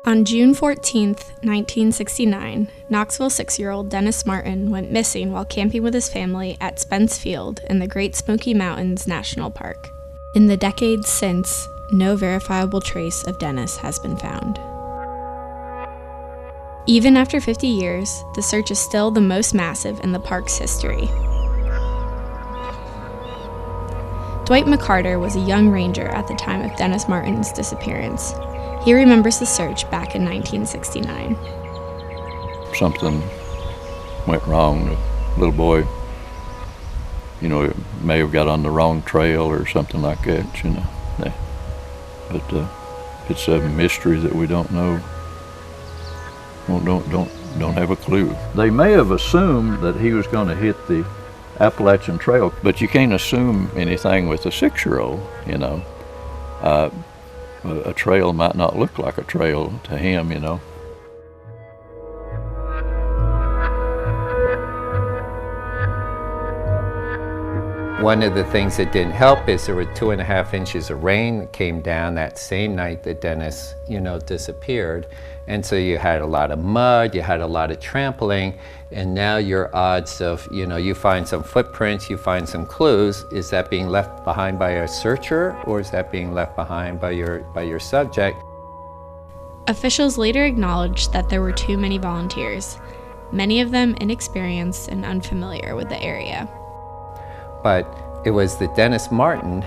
On June 14, 1969, Knoxville 6-year-old Dennis Martin went missing while camping with his family at Spence Field in the Great Smoky Mountains National Park. In the decades since, no verifiable trace of Dennis has been found. Even after 50 years, the search is still the most massive in the park's history. Dwight McCarter was a young ranger at the time of Dennis Martin's disappearance. He remembers the search back in 1969. Something went wrong. The little boy, may have got on the wrong trail or something like that, But it's a mystery that we don't know. Don't have a clue. They may have assumed that he was going to hit the Appalachian Trail, but you can't assume anything with a 6-year-old, A trail might not look like a trail to him, One of the things that didn't help is there were 2.5 inches of rain that came down that same night that Dennis, disappeared. And so you had a lot of mud, you had a lot of trampling, and now your odds of, you find some footprints, you find some clues, is that being left behind by a searcher or is that being left behind by your subject? Officials later acknowledged that there were too many volunteers, many of them inexperienced and unfamiliar with the area. But it was the Dennis Martin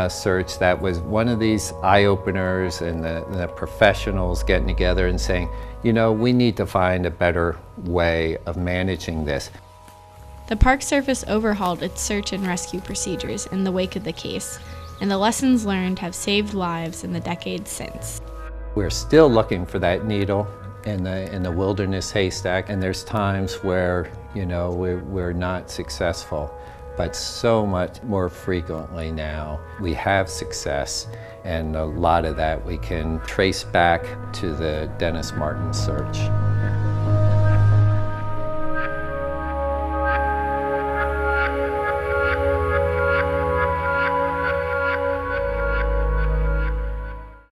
search that was one of these eye-openers, and the professionals getting together and saying, we need to find a better way of managing this. The Park Service overhauled its search and rescue procedures in the wake of the case, and the lessons learned have saved lives in the decades since. We're still looking for that needle in the wilderness haystack, and there's times where, we're not successful. But so much more frequently now, we have success, and a lot of that we can trace back to the Dennis Martin search.